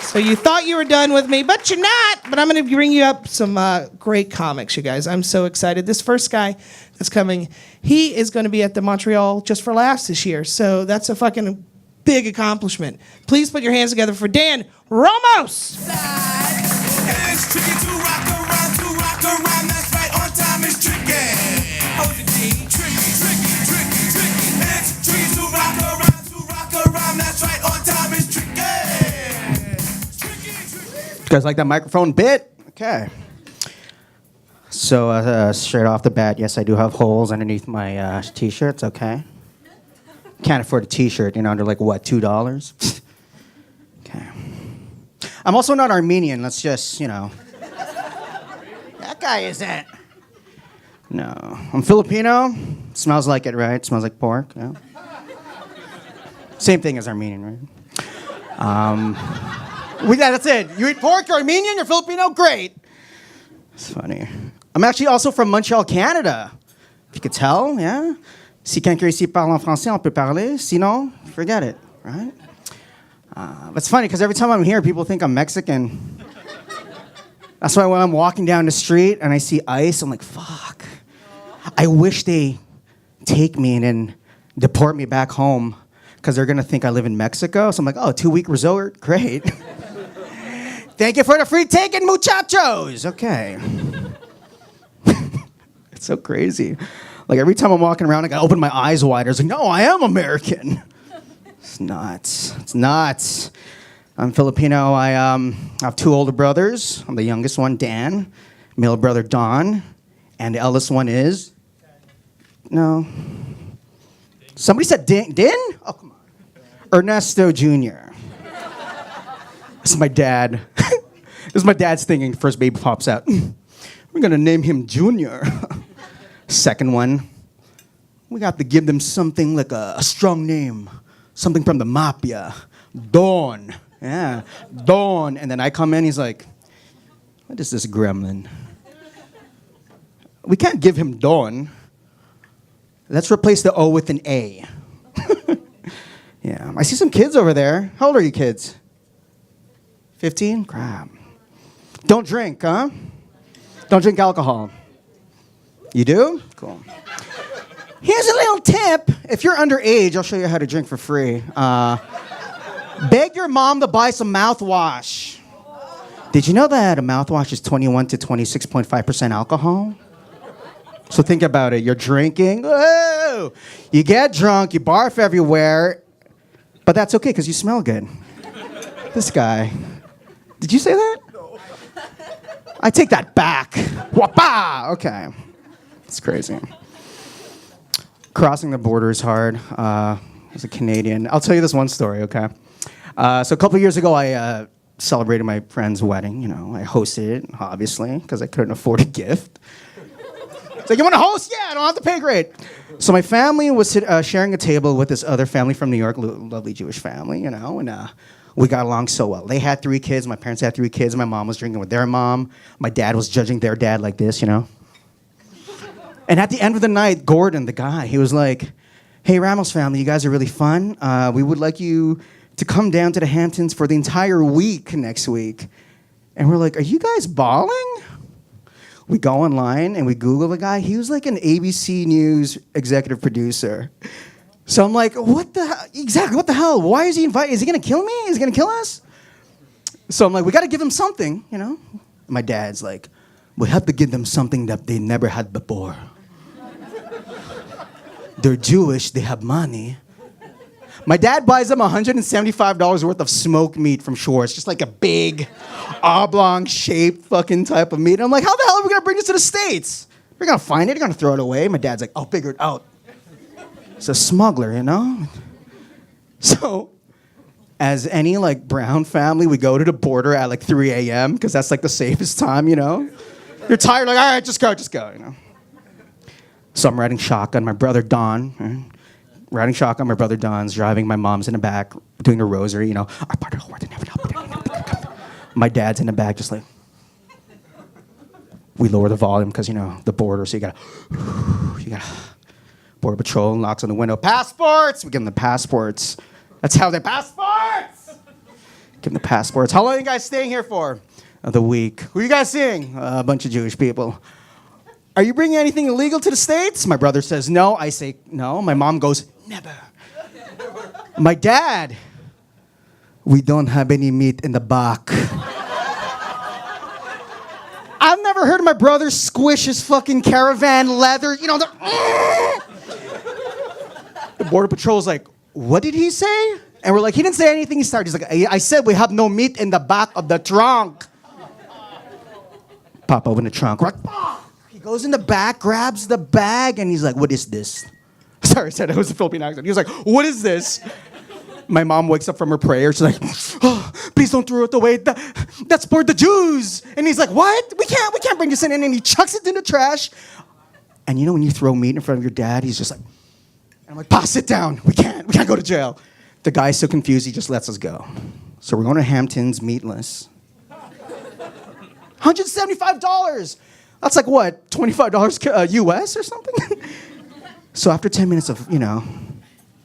So you thought you were done with me, but you're not. But I'm going to bring you up some great comics, you guys. I'm so excited. This first guy that's coming, he is going to be at the Montreal Just for Laughs this year. So that's a fucking big accomplishment. Please put your hands together for Dan Ramos. It's tricky to rock around, that's right, on time is tricky. Hold it deep, tricky. It's tricky to rock around, that's right, on time is tricky. You guys like that microphone bit? Okay. So straight off the bat, yes, I do have holes underneath my t-shirts, okay. Can't afford a t-shirt, under like, what, $2? Okay. I'm also not Armenian, let's just, That guy isn't. No. I'm Filipino. Smells like it, right? Smells like pork, yeah. Same thing as Armenian, right? Yeah, that's it. You eat pork, you're Armenian, you're Filipino, great. It's funny. I'm actually also from Montreal, Canada. If you could tell, yeah? Si quelqu'un ici parle en français, on peut parler. Sinon, forget it, right? It's funny, because every time I'm here, people think I'm Mexican. That's why when I'm walking down the street and I see ice, I'm like, fuck. I wish they take me and then deport me back home because they're going to think I live in Mexico. So I'm like, oh, 2-week resort, great. Thank you for the free ticket, muchachos. Okay. It's so crazy. Like every time I'm walking around, I gotta open my eyes wider. It's like, no, I am American. It's nuts. I'm Filipino. I have 2 older brothers. I'm the youngest one, Dan. Middle brother, Don. And the eldest one is? No. Somebody said Din? Oh, come on. Ernesto Jr. This is my dad. This is my dad's thinking. First baby pops out. We're going to name him Junior. Second one. We got to give them something like a strong name. Something from the mafia. Don. Yeah. Don. And then I come in, he's like, what is this gremlin? We can't give him Don. Let's replace the O with an A. Yeah. I see some kids over there. How old are you kids? 15? Crap. Don't drink, huh? Don't drink alcohol. You do? Cool. Here's a little tip. If you're underage, I'll show you how to drink for free. Beg your mom to buy some mouthwash. Did you know that a mouthwash is 21 to 26.5% alcohol? So think about it. You're drinking. Whoa! You get drunk. You barf everywhere. But that's okay because you smell good. This guy. Did you say that? No. I take that back. Wapa! Okay. It's crazy. Crossing the border is hard. As a Canadian. I'll tell you this one story, okay? So a couple of years ago, I celebrated my friend's wedding. I hosted it, obviously, because I couldn't afford a gift. It's like, you want to host? Yeah, I don't have to pay, great. So my family was sharing a table with this other family from New York, lovely Jewish family, and we got along so well. They had 3 kids. My parents had 3 kids. My mom was drinking with their mom. My dad was judging their dad like this, And at the end of the night, Gordon, the guy, he was like, hey, Ramos family, you guys are really fun. We would like you to come down to the Hamptons for the entire week next week. And we're like, are you guys balling? We go online and we Google the guy. He was like an ABC News executive producer. So I'm like, what the hell? Why is he invited? Is he going to kill me? Is he going to kill us? So I'm like, we got to give him something, My dad's like, we have to give them something that they never had before. They're Jewish, they have money. My dad buys them $175 worth of smoked meat from Schwartz, just like a big, oblong-shaped fucking type of meat. And I'm like, how the hell are we going to bring this to the States? We're going to find it, you're going to throw it away. My dad's like, I'll figure it out. It's a smuggler, So, as any, brown family, we go to the border at, 3 a.m., because that's, the safest time, You're tired, all right, just go, So I'm riding shotgun. My brother Don, riding shotgun. My brother Don's driving. My mom's in the back doing a rosary. My dad's in the back, just like. We lower the volume because the border. So you gotta. Border Patrol knocks on the window. Passports. We give them the passports. That's how they're passports. Give them the passports. How long are you guys staying here for? The week. Who are you guys seeing? A bunch of Jewish people. Are you bringing anything illegal to the States? My brother says no. I say no. My mom goes, never. My dad, we don't have any meat in the back. I've never heard my brother squish his fucking caravan leather. You know, the Border Patrol's like, what did he say? And we're like, he didn't say anything. He started, he's like, I said we have no meat in the back of the trunk. Pop open the trunk. We're like, oh. He goes in the back, grabs the bag, and he's like, what is this? Sorry, I said it was a Philippine accent. He was like, what is this? My mom wakes up from her prayer. She's like, oh, please don't throw it away. That's for the Jews. And he's like, what? We can't bring this in. And then he chucks it in the trash. And you know when you throw meat in front of your dad, he's just like, and I'm like, Pa, sit down. We can't go to jail. The guy's so confused, he just lets us go. So we're going to Hamptons, meatless. $175. That's like what, $25 US or something? So after 10 minutes of,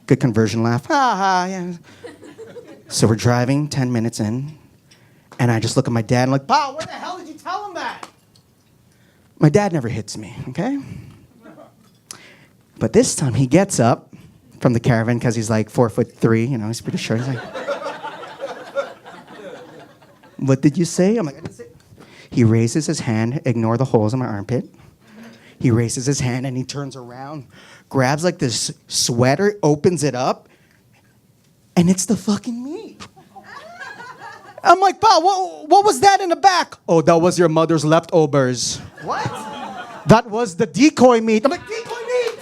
good conversion laugh, yeah. So we're driving 10 minutes in, and I just look at my dad and I'm like, Pa, where the hell did you tell him that? My dad never hits me, okay? But this time he gets up from the caravan because he's like 4'3", he's pretty short. He's like, what did you say? I'm like, I didn't say. He raises his hand, ignore the holes in my armpit. He raises his hand and he turns around, grabs like this sweater, opens it up, and it's the fucking meat. I'm like, Pa, what was that in the back? Oh, that was your mother's leftovers. What? That was the decoy meat. I'm like, decoy meat?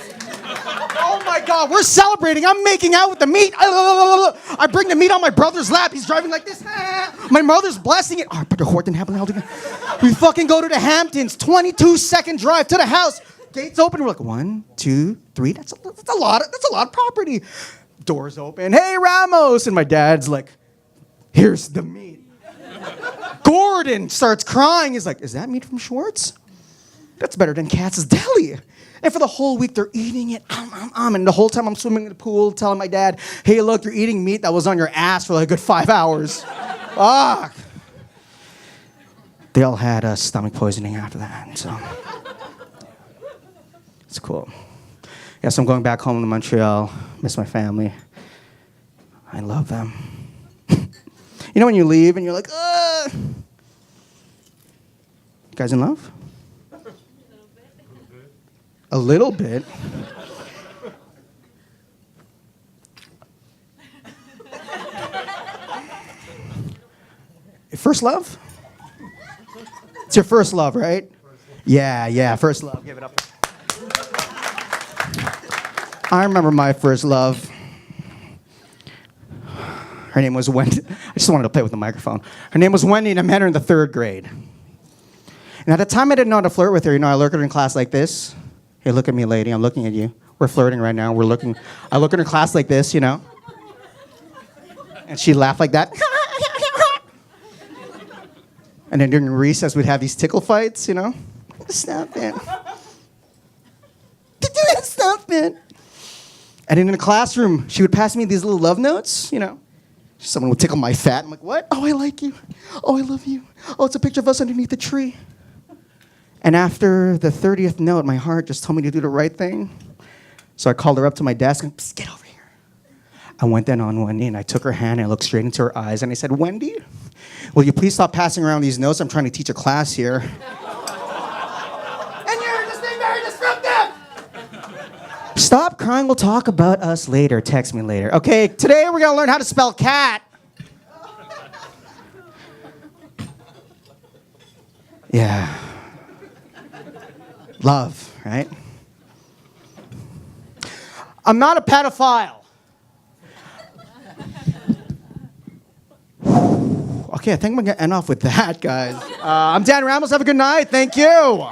Oh my God, we're celebrating. I'm making out with the meat. I bring the meat on my brother's lap. He's driving like this. My mother's blessing it. We fucking go to the Hamptons. 22-second drive to the house. Gates open. We're like, 1, 2, 3. That's a lot of property. Doors open. Hey, Ramos. And my dad's like, here's the meat. Gordon starts crying. He's like, is that meat from Schwartz? That's better than Katz's Deli. And for the whole week, they're eating it. And the whole time I'm swimming in the pool, telling my dad, hey, look, you're eating meat that was on your ass for like a good 5 hours. Fuck. They all had stomach poisoning after that, so. It's cool. Yeah, so I'm going back home to Montreal. Miss my family. I love them. You know when you leave and you're like, ugh. You guys in love? A little bit. First love? It's your first love, right? Yeah, first love. Give it up. I remember my first love. Her name was Wendy. I just wanted to play with the microphone. Her name was Wendy, and I met her in the 3rd grade. And at the time, I didn't know how to flirt with her. I look at her in class like this. Hey, look at me, lady. I'm looking at you. We're flirting right now. I look at her class like this, And she'd laugh like that. And then during recess, we'd have these tickle fights, Stop it. Stop it. And then in the classroom, she would pass me these little love notes, Someone would tickle my fat. I'm like, what? Oh, I like you. Oh, I love you. Oh, it's a picture of us underneath the tree. And after the 30th note, my heart just told me to do the right thing. So I called her up to my desk and, psst, get over here. I went then on Wendy and I took her hand and I looked straight into her eyes and I said, Wendy, will you please stop passing around these notes? I'm trying to teach a class here. And you're just being very disruptive. Stop crying. We'll talk about us later. Text me later. Okay, today we're going to learn how to spell cat. Yeah. Love, right? I'm not a pedophile. Okay, I think I'm going to end off with that, guys. I'm Dan Ramos. Have a good night. Thank you.